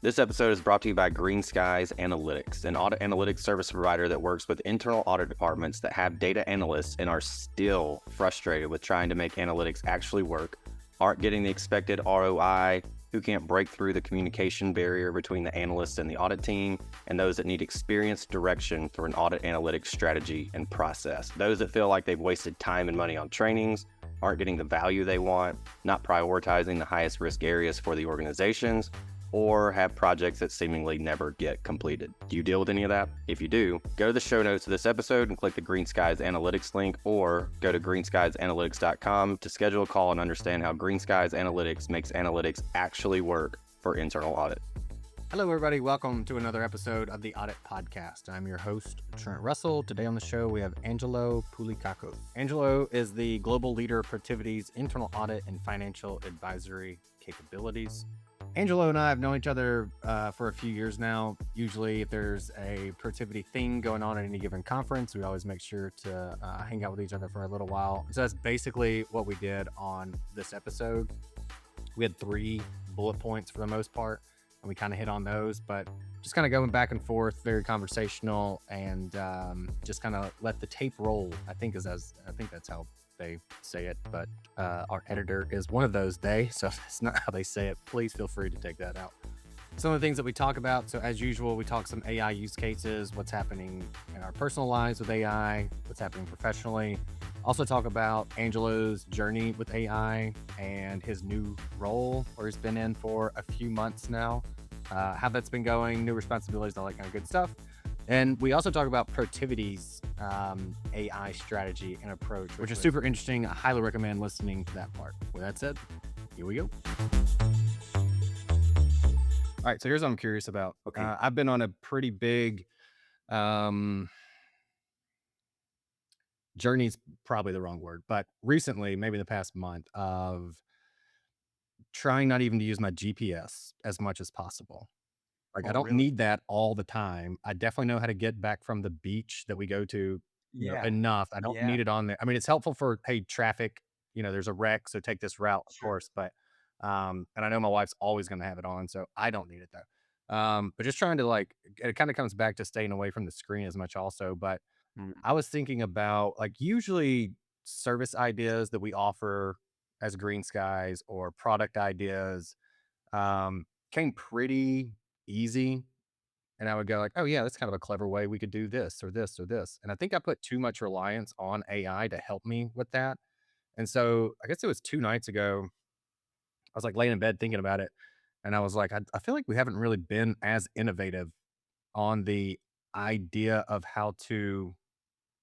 This episode is brought to you by Green Skies Analytics, an audit analytics service provider that works with internal audit departments that have data analysts and are still frustrated with trying to make analytics actually work, aren't getting the expected ROI, who can't break through the communication barrier between the analysts and the audit team, and those that need experienced direction for an audit analytics strategy and process. Those that feel like they've wasted time and money on trainings, aren't getting the value they want, not prioritizing the highest risk areas for the organizations, or have projects that seemingly never get completed. Do you deal with any of that? If you do, go to the show notes of this episode and click the Green Skies Analytics link, or go to greenskiesanalytics.com to schedule a call and understand how Green Skies Analytics makes analytics actually work for internal audit. Hello, everybody. Welcome to another episode of the Audit Podcast. I'm your host, Trent Russell. Today on the show, we have Angelo Poulikakos. Angelo is the global leader of Protiviti's internal audit and financial advisory capabilities. Angelo and I have known each other for a few years now. Usually, if there's a Protiviti thing going on at any given conference, we always make sure to hang out with each other for a little while. So that's basically what we did on this episode. We had 3 bullet points for the most part, and we kind of hit on those, but just kind of going back and forth, very conversational, and just kind of let the tape roll. I think that's how they say it, but our editor is one of those so it's not how they say it. Please feel free to take that out. Some of the things that we talk about, so as usual, we talk some AI use cases, what's happening in our personal lives with AI, what's happening professionally. Also talk about Angelo's journey with AI and his new role, where he's been in for a few months now, how that's been going, new responsibilities, all that kind of good stuff. And we also talk about Protiviti's AI strategy and approach, which is super interesting. I highly recommend listening to that part. With that said, here we go. All right, so here's what I'm curious about. Okay. I've been on a pretty big journey's probably the wrong word, but recently, maybe the past month, of trying not even to use my GPS as much as possible. Like, I don't need that all the time. I definitely know how to get back from the beach that we go to enough. I don't need it on there. I mean, it's helpful for, hey, traffic, there's a wreck, so take this route, of course. But, and I know my wife's always going to have it on, so I don't need it though. But just trying to it kind of comes back to staying away from the screen as much also. But I was thinking about usually service ideas that we offer as Green Skies or product ideas came pretty easy, and I would go oh yeah, that's kind of a clever way we could do this or this or this. And I think I put too much reliance on AI to help me with that. And so I guess it was 2 nights ago, I was laying in bed thinking about it, and I was I feel like we haven't really been as innovative on the idea of how to,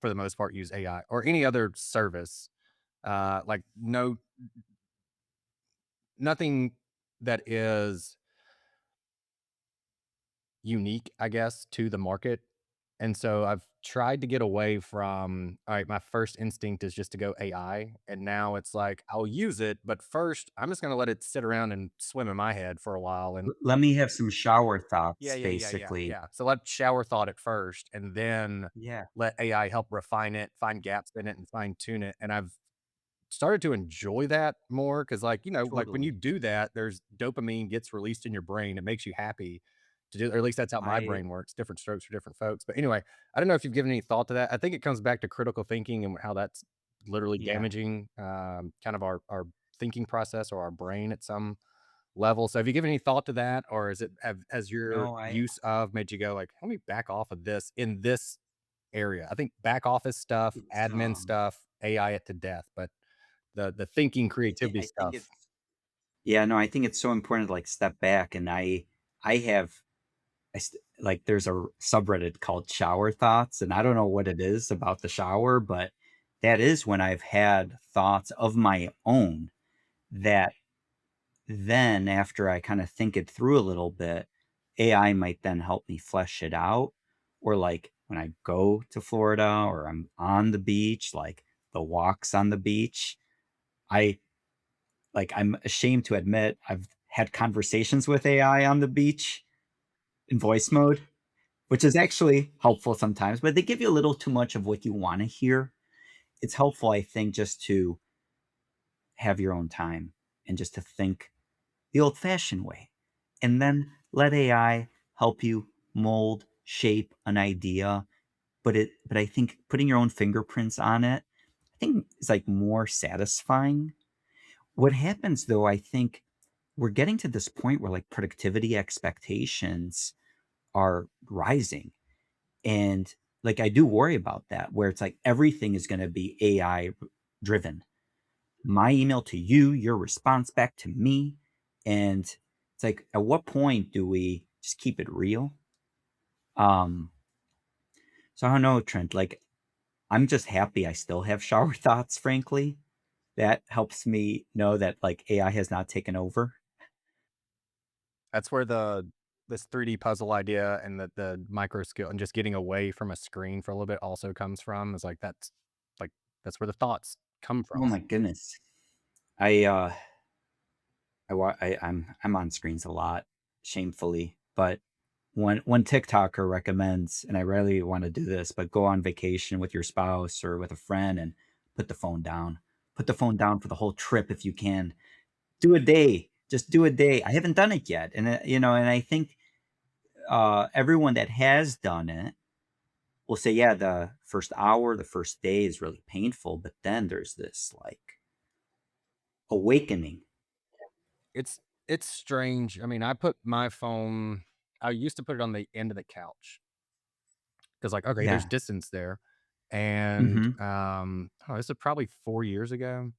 for the most part, use AI or any other service. Nothing that is unique, I guess, to the market. And so I've tried to get away from, all right, my first instinct is just to go AI. And now it's I'll use it, but first I'm just going to let it sit around and swim in my head for a while. And Let me have some shower thoughts, yeah. basically. So let shower thought it first, and then Yeah, let AI help refine it, find gaps in it, and fine tune it. And I've started to enjoy that more because when totally. you do that, there's dopamine gets released in your brain. It makes you happy to do, or at least that's how my I brain works. Different strokes for different folks. But anyway, I don't know if you've given any thought to that. I think it comes back to critical thinking and how that's literally yeah. damaging kind of our thinking process or our brain at some level. So have you given any thought to that, or has your No, I use of made you go let me back off of this in this area? I think back office stuff, it's admin stuff, AI it to death, but the thinking creativity I think stuff. it's I think it's so important to step back. And I have there's a subreddit called Shower Thoughts, and I don't know what it is about the shower, but that is when I've had thoughts of my own that then, after I kind of think it through a little bit, AI might then help me flesh it out. Or when I go to Florida or I'm on the beach, the walks on the beach, I I'm ashamed to admit I've had conversations with AI on the beach in voice mode, which is actually helpful sometimes, but they give you a little too much of what you want to hear. It's helpful, I think, just to have your own time and just to think the old fashioned way. And then let AI help you mold, shape an idea, but I think putting your own fingerprints on it, I think is like more satisfying. What happens though, I think we're getting to this point where like productivity expectations are rising. And like I do worry about that, where it's like everything is going to be AI driven. My email to you, your response back to me. And it's like, at what point do we just keep it real? Um, so I don't know, Trent. Like, I'm just happy I still have shower thoughts, frankly. That helps me know that like AI has not taken over. That's where this 3D puzzle idea and the micro skill and just getting away from a screen for a little bit also comes from. Is like that's where the thoughts come Oh from. my goodness. I I'm on screens a lot, shamefully. But one TikToker recommends, and I rarely want to do this, but go on vacation with your spouse or with a friend and put the phone down. Put the phone down for the whole trip if you can. Do a day. Just do a day. I haven't done it yet, and and I think everyone that has done it will say, yeah, the first hour, the first day is really painful, but then there's this like awakening. It's it's strange. I mean, I put my phone. I used to put it on the end of the couch because, like, okay, there's Yeah. distance there, and Hmm. oh, this is probably 4 years ago.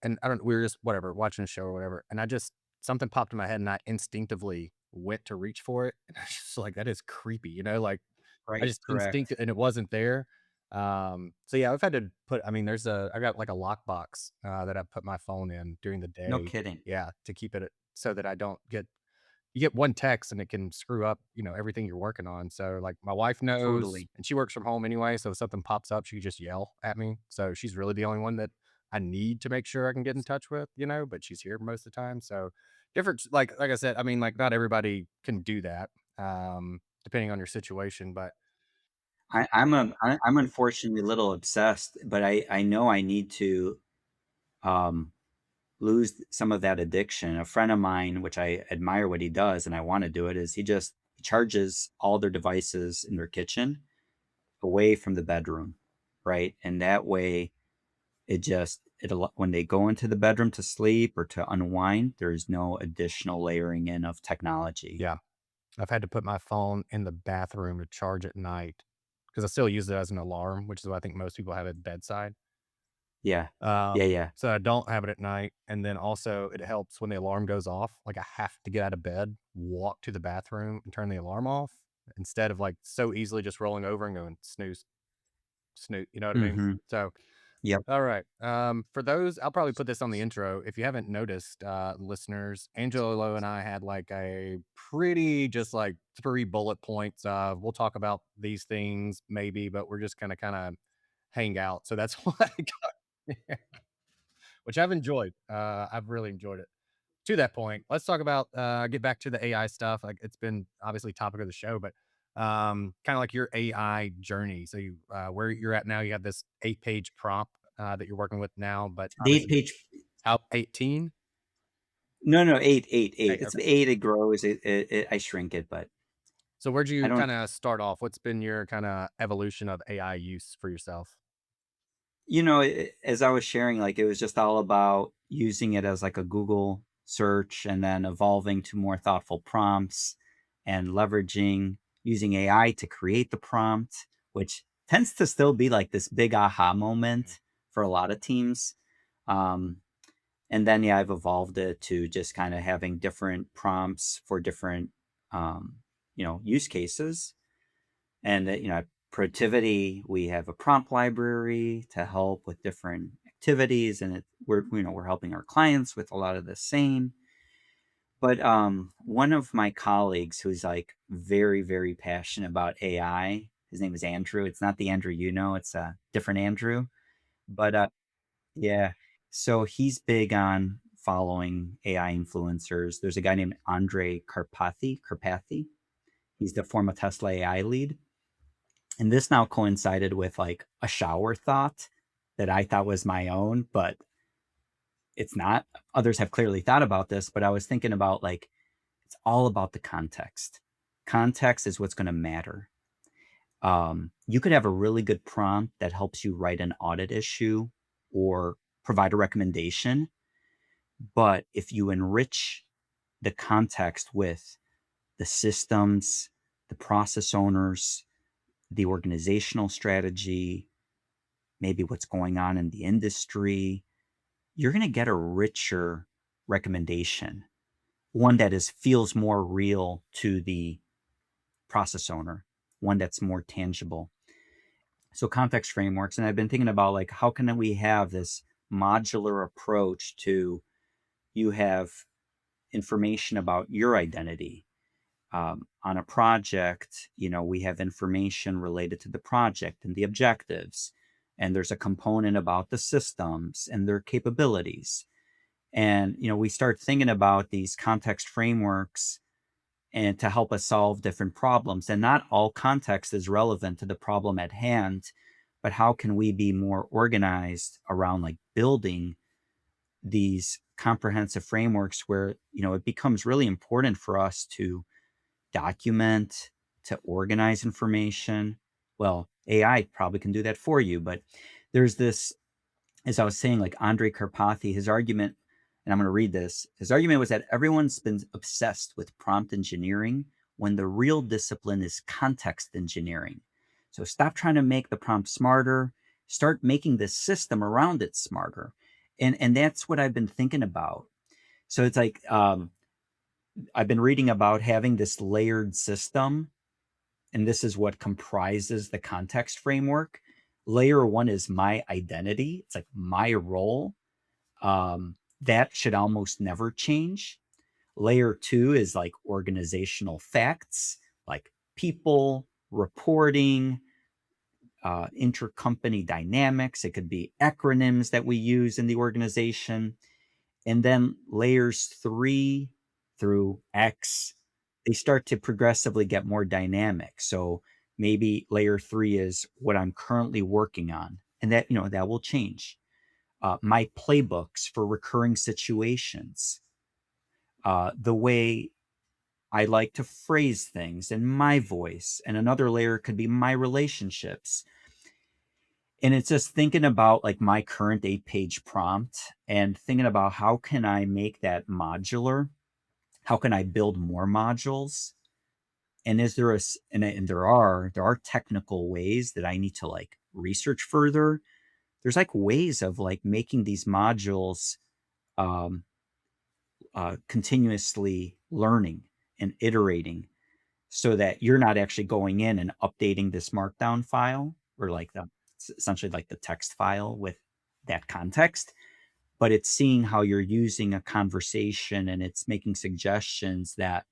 And I don't we were just whatever, watching a show or whatever, and I just something popped in my head and I instinctively went to reach for it, and I was just like, "That is creepy," like, I Right. just instinct Correct. and it wasn't there. So yeah, I've had to put I mean, I got like a lockbox, that I put my phone in during the No day. kidding. Yeah, to keep it so that I don't get you get one text and it can screw up, everything you're working on. So like my wife knows Totally. and she works from home anyway. So if something pops up, she can just yell at me. So she's really the only one that I need to make sure I can get in touch with, but she's here most of the time. So different, like I said, I mean, like not everybody can do that, depending on your situation. But I'm unfortunately a little obsessed, but I know I need to um, lose some of that addiction. A friend of mine, which I admire what he does, and I want to do it, is he charges all their devices in their kitchen away from the bedroom, right? And that way, when they go into the bedroom to sleep or to unwind, there's no additional layering in of technology. yeah, I've had to put my phone in the bathroom to charge at night because I still use it as an alarm, which is what I think most people have at bedside. Yeah, yeah, yeah. So I don't have it at night, and then also it helps when the alarm goes off, like, I have to get out of bed, walk to the bathroom, and turn the alarm off instead of, like, so easily just rolling over and going, "Snooze, snoo" you know what I mean? Hmm. So, Yep. alright, for those I'll probably put this on the intro. If you haven't noticed, listeners, Angelo and I had, like, a pretty just, like, 3 bullet points of, "We'll talk about these things maybe, but we're just gonna kinda hang out." So that's why I got which I've enjoyed. I've really enjoyed it. To that point, let's talk about get back to the AI stuff. Like it's been obviously topic of the show, but kind of like your AI journey. So where you're at now, you have this 8-page prompt that you're working with now, but The eight obviously page. out 18. No, no, eight, eight, eight. Hey, It's okay. eight. It grows. I shrink it, but So where'd I you don't. kind of start off? What's been your kind of evolution of AI use for yourself? As I was sharing, like it was just all about using it as like a Google search, and then evolving to more thoughtful prompts, and leveraging using AI to create the prompt, which tends to still be like this big aha Mhm. moment for a lot of teams. Um, and then yeah, I've evolved it to just kind of having different prompts for different um, use cases. And at Protiviti, we have a prompt library to help with different activities, and we're helping our clients with a lot of the same. But one of my colleagues who's like very, very passionate about AI, his name is Andrew. It's not the Andrew it's a different Andrew. But yeah, so he's big on following AI influencers. There's a guy named Andre Karpathy. He's the former Tesla AI lead. And this now coincided with like a shower thought that I thought was my own, but it's not. Others have clearly thought about this, but I was thinking about like It's all about the context. Context is what's going to matter. You could have a really good prompt that helps you write an audit issue or provide a recommendation. But if you enrich the context with the systems, the process owners, the organizational strategy, maybe what's going on in the industry, you're going to get a richer recommendation, one that is feels more real to the process owner, one that's more tangible. So context frameworks, and I've been thinking about like how can we have this modular approach to you have information about your identity on a project. We have information related to the project and the objectives, and there's a component about the systems and their capabilities. And we start thinking about these context frameworks and to help us solve different problems. And not all context is relevant to the problem at hand, but how can we be more organized around like building these comprehensive frameworks where it becomes really important for us to document, to organize information. Well, AI probably can do that for you, but there's this, as I was saying, like Andre Karpathy, his argument, and I'm going to read this. His argument was that everyone's been obsessed with prompt engineering when the real discipline is context engineering. So stop trying to make the prompt smarter, start making the system around it smarter. And that's what I've been thinking about. So it's like I've been reading about having this layered system, and this is what comprises the context framework. Layer one is my identity. It's like my role. That should almost never change. Layer two is like organizational facts, like people, reporting, intercompany dynamics. It could be acronyms that we use in the organization. And then layers 3 through X, they start to progressively get more dynamic. So maybe layer 3 is what I'm currently working on, and that will change. My playbooks for recurring situations, the way I like to phrase things in my voice, and another layer could be my relationships. And it's just thinking about like my current 8-page prompt and thinking about how can I make that modular? How can I build more modules? And is there and there are technical ways that I need to like research further. There's like ways of like making these modules um, continuously learning and iterating so that you're not actually going in and updating this markdown file or like essentially like the text file with that context, but it's seeing how you're using a conversation and it's making suggestions that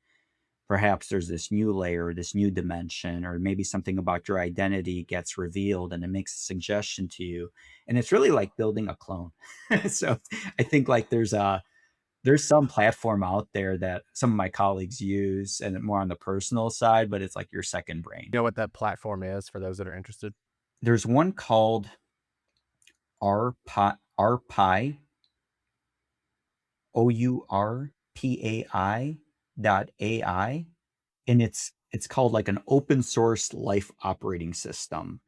perhaps there's this new layer, this new dimension, or maybe something about your identity gets revealed and it makes a suggestion to you. And it's really like building a clone. So I think like there's some platform out there that some of my colleagues use and more on the personal side, but it's like your second brain. You know what that platform is for those that are interested? There's one called RPI, OURPAI.ai, and it's called like an open source life operating system.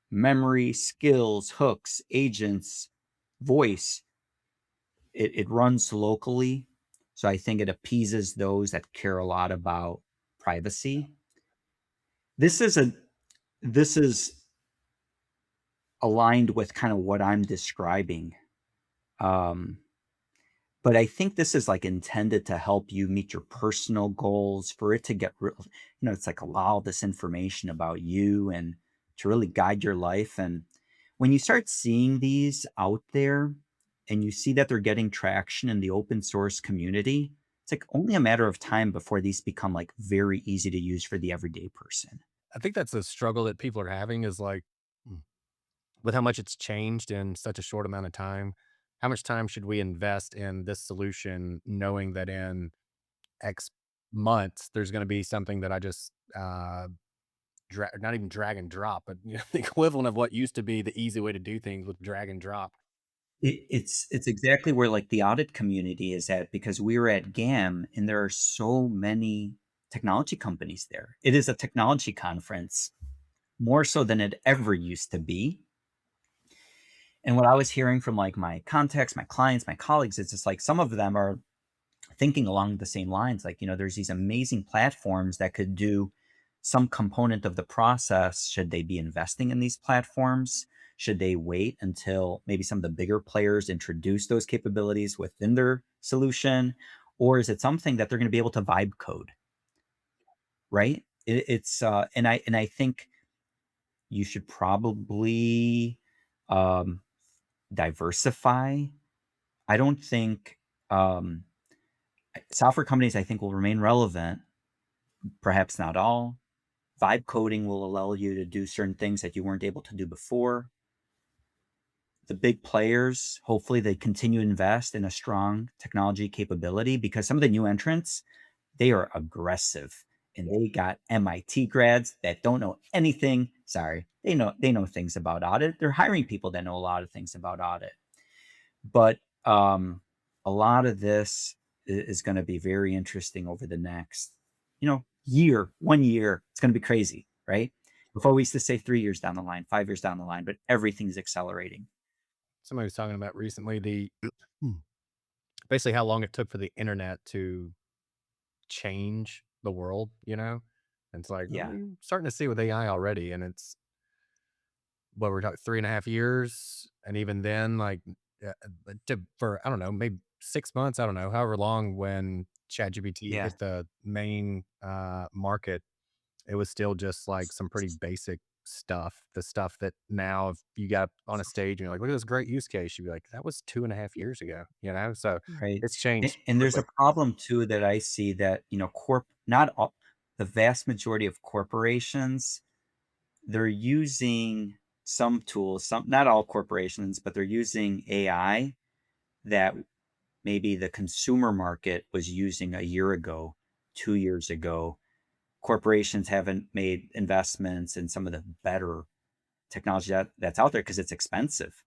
Memory, skills, hooks, agents, voice. It runs locally, so I think it appeases those that care a lot about privacy. This is a this is aligned with kind of what I'm describing. Um, but I think this is like intended to help you meet your personal goals, for it to get real, it's like allow this information about you and to really guide your life. And when you start seeing these out there and you see that they're getting traction in the open source community, it's like only a matter of time before these become like very easy to use for the everyday person. I think that's a struggle that people are having is like, with how much it's changed in such a short amount of time, how much time should we invest in this solution knowing that in X months, there's gonna be something that I just, not even drag and drop, but, the equivalent of what used to be the easy way to do things with drag and drop. It's exactly where like the audit community is at because we were at GAM and there are so many technology companies there. It is a technology conference more so than it ever used to be. And what I was hearing from like my contacts, my clients, my colleagues, it's just like some of them are thinking along the same lines. Like, there's these amazing platforms that could do some component of the process. Should they be investing in these platforms? Should they wait until maybe some of the bigger players introduce those capabilities within their solution? Or is it something that they're going to be able to vibe code? Right. And I think you should probably um, diversify. I don't think software companies, I think, will remain relevant, perhaps not all. Vibe coding will allow you to do certain things that you weren't able to do before. The big players, hopefully, they continue to invest in a strong technology capability because some of the new entrants, they are aggressive and they got MIT grads that don't know anything. Sorry, they know things about audit. They're hiring people that know a lot of things about audit. But a lot of this is going to be very interesting over the next, year, 1 year. It's going to be crazy, right? Before we used to say 3 years down the line, 5 years down the line, but everything's accelerating. Somebody was talking about recently basically how long it took for the internet to change the world, And it's like, Yeah, we're starting to see with AI already, and it's what we're talking 3.5 years, and even then, like, for I don't know, maybe 6 months, I don't know, however long when ChatGPT yeah, hit the main market, it was still just like some pretty basic stuff. The stuff that now, if you got on a stage and you're like, look at this great use case, you'd be like, that was 2.5 years ago, So right. it's And, changed and there's quickly. a problem too that I see that, not all, the vast majority of corporations, they're using some tools, not all corporations, but they're using AI that maybe the consumer market was using a year ago, 2 years ago. Corporations haven't made investments in some of the better technology that's out there because it's expensive.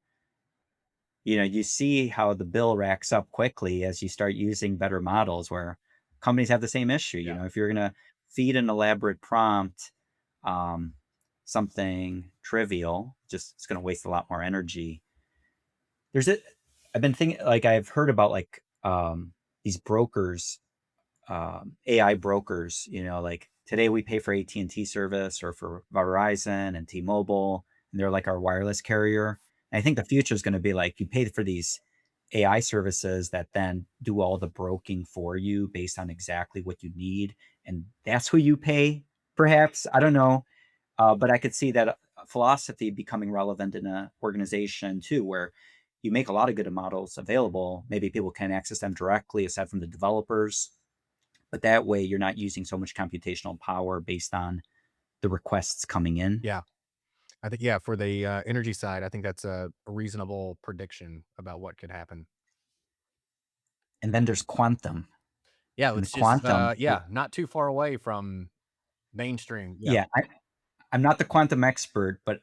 You see how the bill racks up quickly as you start using better models where companies have the same issue. Yeah. If you're going to feed an elaborate prompt, um, something trivial, just it's going to waste a lot more energy. There's it. I've been thinking, like, I've heard about like these brokers, AI brokers. Like today we pay for AT&T service or for Verizon and T-Mobile, and they're like our wireless carrier. And I think the future is going to be like you pay for these AI services that then do all the broking for you based on exactly what you need, and that's who you pay. Perhaps I don't know, but I could see that philosophy becoming relevant in an organization too, where you make a lot of good models available. Maybe people can access them directly aside from the developers, but that way you're not using so much computational power based on the requests coming in. Yeah. I think, yeah, for the energy side, I think that's a reasonable prediction about what could happen. And then there's quantum. Yeah, And it's just, quantum, yeah, not too far away from mainstream. Yeah. yeah, I'm not the quantum expert, but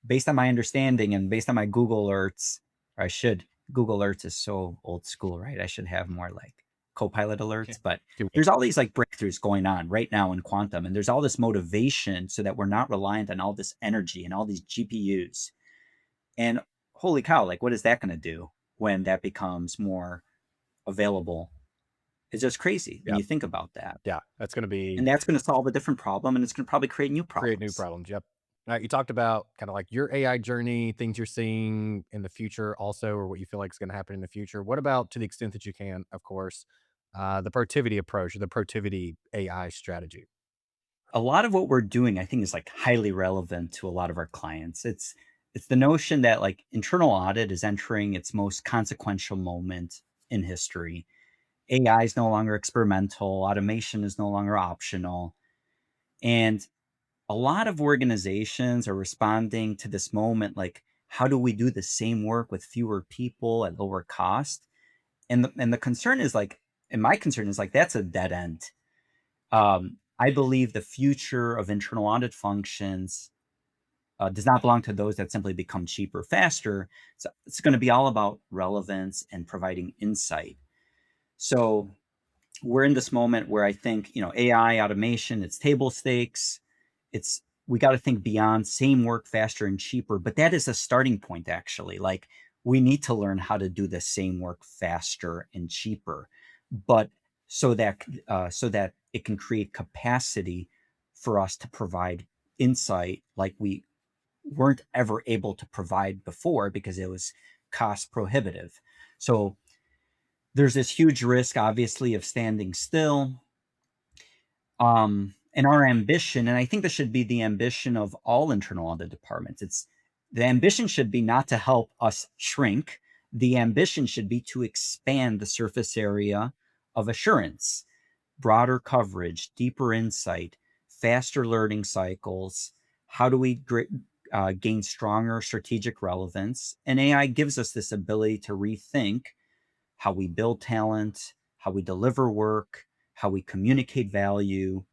based on my understanding and based on my Google alerts, or I should, Google alerts is so old school, right? I should have more like Copilot Yeah. alerts, but Too there's all these like breakthroughs going on right now in quantum, and there's all this motivation so that we're not reliant on all this energy and all these GPUs. And holy cow, like what is that going to do when that becomes more available? It's just crazy when Yeah. you think about that. Yeah. That's going to be And that's going to solve a different problem and it's going to probably create new create new problems. problems. Yep. You talked about kind of like your AI journey, things you're seeing in the future also, or what you feel like is going to happen in the future. What about, to the extent that you can, of course, the Protiviti approach or the Protiviti AI strategy? A lot of what we're doing, I think, is like highly relevant to a lot of our clients. It's the notion that like internal audit is entering its most consequential moment in history. AI is no longer experimental, automation is no longer optional. And a lot of organizations are responding to this moment like, how do we do the same work with fewer people at lower cost? And the concern is like, and my concern is like, that's a dead end. I believe the future of internal audit functions does not belong to those that simply become cheaper faster. So it's going to be all about relevance and providing insight. So we're in this moment where I think, AI automation, it's table stakes. It's we got to think beyond same work faster and cheaper, but that is a starting point actually. Like we need to learn how to do the same work faster and cheaper, but so that it can create capacity for us to provide insight like we weren't ever able to provide before because it was cost prohibitive. So there's this huge risk, obviously, of standing still. And our ambition, and I think this should be the ambition of all internal audit departments. The ambition should be not to help us shrink. The ambition should be to expand the surface area of assurance, broader coverage, deeper insight, faster learning cycles. How do we gain stronger strategic relevance? And AI gives us this ability to rethink how we build talent, how we deliver work, how we communicate value,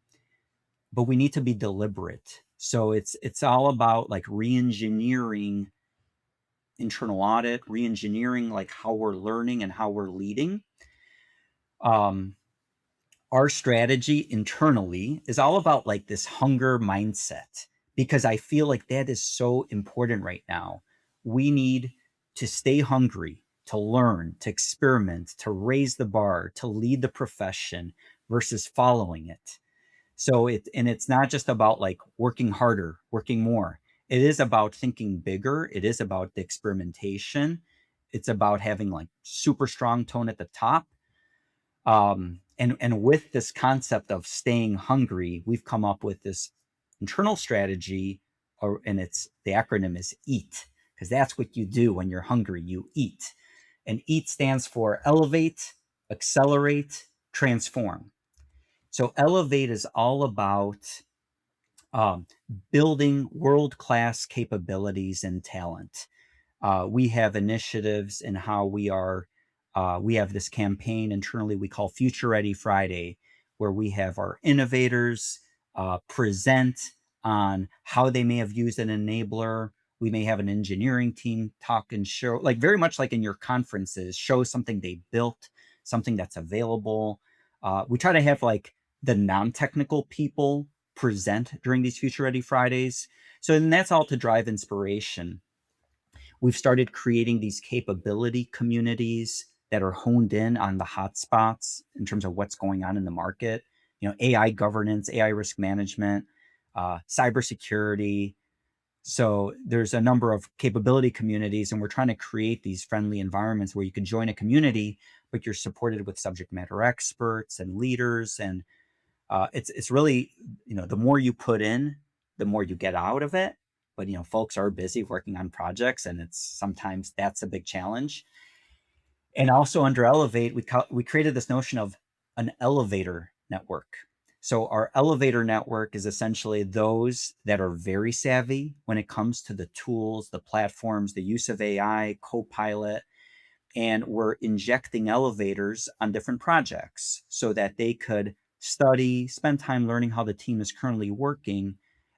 but we need to be deliberate. So it's all about like re-engineering internal audit, re-engineering like how we're learning and how we're leading. Um, our strategy internally is all about like this hunger mindset because I feel like that is so important right now. We need to stay hungry, to learn, to experiment, to raise the bar, to lead the profession versus following it. So it's not just about like working harder, working more. It is about thinking bigger. It is about the experimentation. It's about having like super strong tone at the top. And with this concept of staying hungry, we've come up with this internal strategy, and the acronym is EAT, because that's what you do when you're hungry. You eat, and EAT stands for elevate, accelerate, transform. So elevate is all about um, building world-class capabilities and talent. We have initiatives in how we have this campaign internally we call Future Ready Friday, where we have our innovators present on how they may have used an enabler. We may have an engineering team talk and show, like very much like in your conferences, show something they built, something that's available. We try to have like the non-technical people present during these Future Ready Fridays. So then that's all to drive inspiration. We've started creating these capability communities that are honed in on the hotspots in terms of what's going on in the market. AI governance, AI risk management, cybersecurity. So there's a number of capability communities, and we're trying to create these friendly environments where you can join a community, but you're supported with subject matter experts and leaders. And it's really, the more you put in, the more you get out of it. But folks are busy working on projects, and sometimes that's a big challenge. And also under Elevate, we created this notion of an elevator network. So our elevator network is essentially those that are very savvy when it comes to the tools, the platforms, the use of AI, Copilot, and we're injecting elevators on different projects so that they could study, spend time learning how the team is currently working,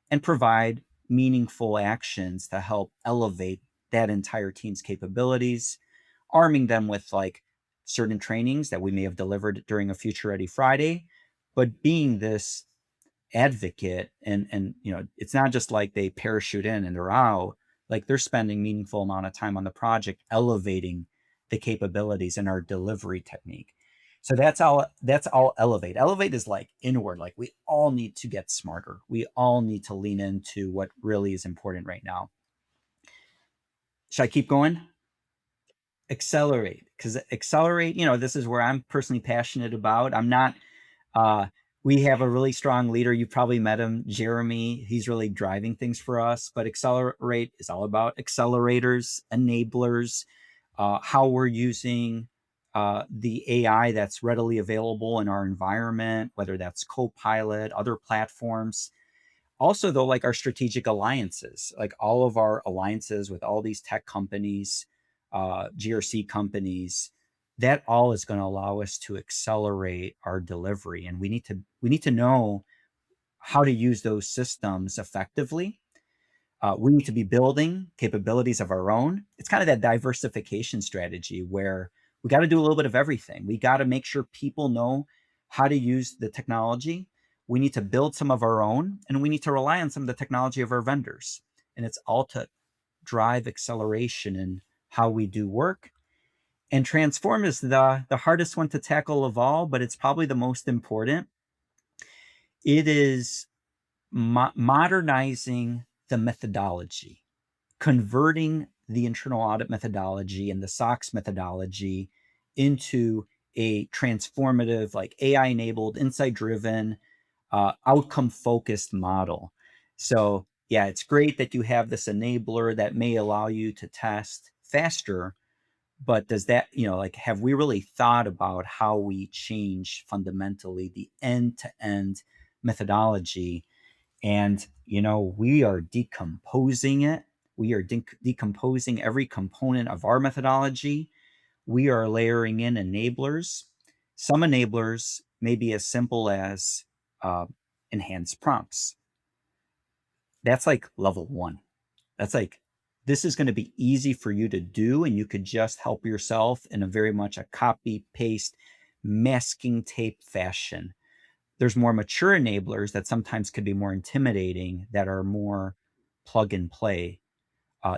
and provide meaningful actions to help elevate that entire team's capabilities, arming them with like certain trainings that we may have delivered during a Future Ready Friday, but being this advocate. And it's not just like they parachute in and they're out. Like they're spending meaningful amount of time on the project elevating the capabilities and our delivery technique. So that's all elevate is like inward. Like we all need to get smarter. We all need to lean into what really is important right now. Should I keep going? Accelerate, because accelerate, this is where I'm personally passionate about. I'm not we have a really strong leader. You probably met him, Jeremy. He's really driving things for us. But accelerate is all about accelerators, enablers, how we're using the AI that's readily available in our environment, whether that's Copilot, other platforms. Also, though, like our strategic alliances, like all of our alliances with all these tech companies, GRC companies, that all is going to allow us to accelerate our delivery. And we need to know how to use those systems effectively. We need to be building capabilities of our own. It's kind of that diversification strategy where we got to do a little bit of everything. We got to make sure people know how to use the technology. We need to build some of our own, and we need to rely on some of the technology of our vendors. And it's all to drive acceleration in how we do work. And transform is the hardest one to tackle of all, but it's probably the most important. It is modernizing the methodology, converting the internal audit methodology and the SOX methodology into a transformative, like AI enabled, insight driven, outcome focused model. So, yeah, it's great that you have this enabler that may allow you to test faster, but does that, like, have we really thought about how we change fundamentally the end to end methodology? And, we are decomposing it. We are decomposing every component of our methodology. We are layering in enablers. Some enablers may be as simple as uh, enhanced prompts. That's like level one. That's like, this is going to be easy for you to do, and you could just help yourself in a very much a copy paste masking tape fashion. There's more mature enablers that sometimes could be more intimidating, that are more plug and play.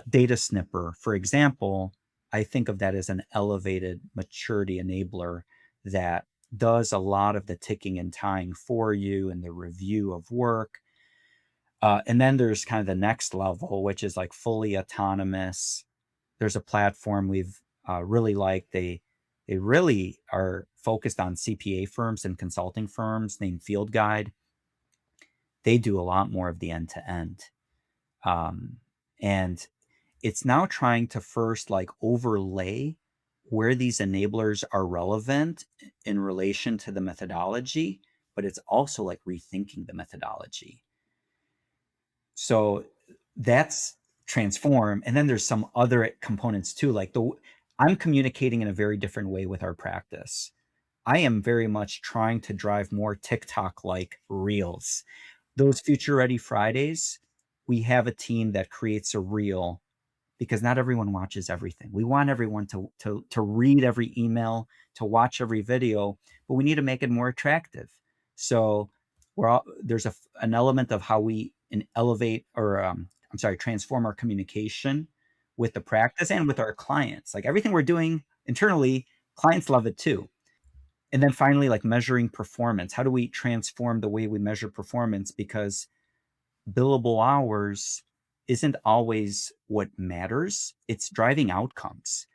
Data snipper, for example, I think of that as an elevated maturity enabler that does a lot of the ticking and tying for you and the review of work. And then there's kind of the next level, which is like fully autonomous. There's a platform we've really liked. They really are focused on CPA firms and consulting firms named Field Guide. They do a lot more of the end to end. And it's now trying to first like overlay where these enablers are relevant in relation to the methodology, but it's also like rethinking the methodology. So that's transform. And then there's some other components too. Like I'm communicating in a very different way with our practice. I am very much trying to drive more TikTok like reels. Those Future Ready Fridays, we have a team that creates a reel because not everyone watches everything. We want everyone to read every email, to watch every video, but we need to make it more attractive. So there's an element of how we elevate or I'm sorry, transform our communication with the practice and with our clients. Like everything we're doing internally, clients love it too. And then finally, like measuring performance. How do we transform the way we measure performance? Because billable hours isn't always what matters. It's driving outcomes.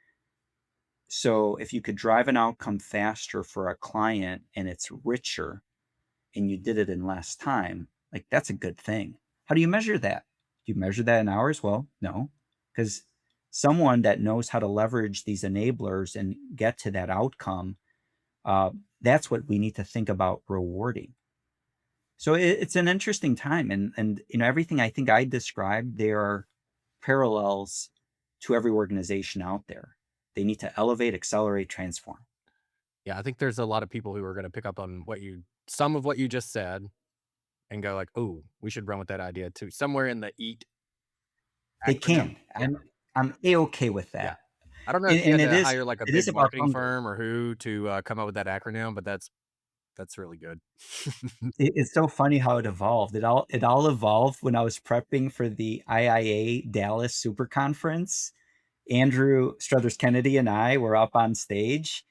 So if you could drive an outcome faster for a client and it's richer and you did it in less time, like that's a good thing. How do you measure that? Do you measure that in hours? Well, no, because someone that knows how to leverage these enablers and get to that outcome, uh, that's what we need to think about rewarding. So it's an interesting time, and everything I think I described, there are parallels to every organization out there. They need to elevate, accelerate, transform. Yeah, I think there's a lot of people who are going to pick up on some of what you just said and go like, "Oh, we should run with that idea too." Somewhere in the EAT They acronym. can. Yeah, I'm a-okay with yeah. that. I don't know if you And had it to is hire like a it is big about marketing hunger. firm or who to come up with that acronym, but that's really good. It's so funny how it evolved. It all evolved when I was prepping for the IIA Dallas Super Conference. Andrew Struthers Kennedy and I were up on stage,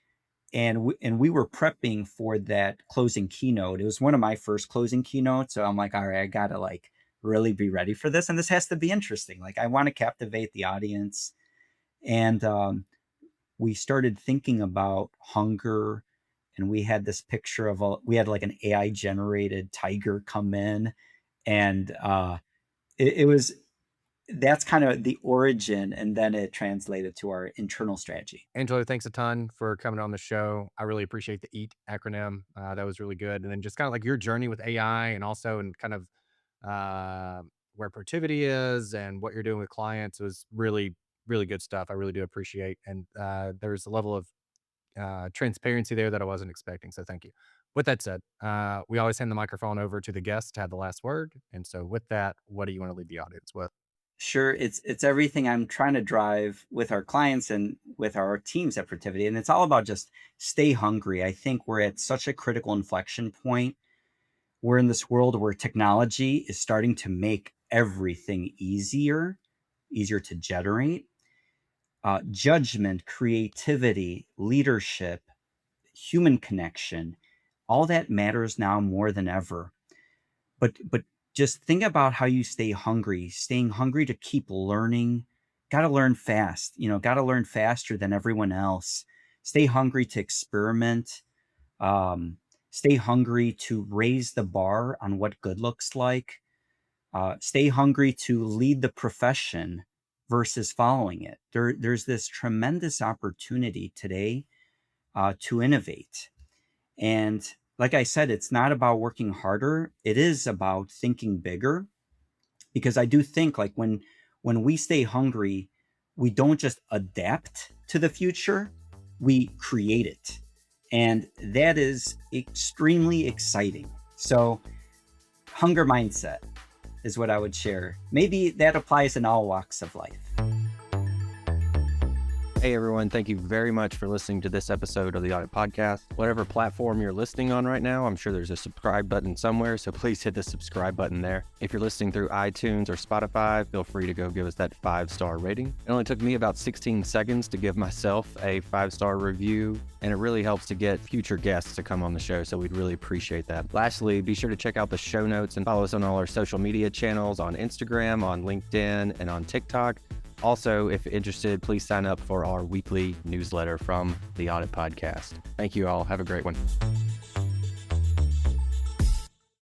and we were prepping for that closing keynote. It was one of my first closing keynotes, so I'm like, all right, I gotta like really be ready for this, and this has to be interesting. Like, I want to captivate the audience, and we started thinking about hunger, and we had this picture of we had like an AI generated tiger come in, and it was that's kind of the origin, and then it translated to our internal strategy. Angelo, thanks a ton for coming on the show. I really appreciate the EAT acronym. That was really good. And then just kind of like your journey with AI and also and kind of uh, where Protiviti is and what you're doing with clients was really, really good stuff. I really do appreciate. And there's a level of transparency there that I wasn't expecting. So thank you. With that said, we always hand the microphone over to the guest to have the last word. And so with that, what do you want to leave the audience with? Sure, it's everything I'm trying to drive with our clients and with our teams at Protiviti, and it's all about just stay hungry. I think we're at such a critical inflection point. We're in this world where technology is starting to make everything easier to generate. Judgment, creativity, leadership, human connection, all that matters now more than ever. But just think about how you stay hungry, staying hungry to keep learning. Got to learn fast, got to learn faster than everyone else. Stay hungry to experiment. Um, Stay hungry to raise the bar on what good looks like. Stay hungry to lead the profession versus following it. There's this tremendous opportunity today to innovate. And like I said, it's not about working harder. It is about thinking bigger, because I do think like when we stay hungry, we don't just adapt to the future, we create it. And that is extremely exciting. So hunger mindset is what I would share. Maybe that applies in all walks of life. Hey everyone, thank you very much for listening to this episode of the Audit Podcast. Whatever platform you're listening on right now, I'm sure there's a subscribe button somewhere, so please hit the subscribe button there. If you're listening through iTunes or Spotify, feel free to go give us that 5-star rating. It only took me about 16 seconds to give myself a 5-star review, and it really helps to get future guests to come on the show, so we'd really appreciate that. Lastly, be sure to check out the show notes and follow us on all our social media channels on Instagram, on LinkedIn, and on TikTok. Also, if interested, please sign up for our weekly newsletter from the Audit Podcast. Thank you all. Have a great one.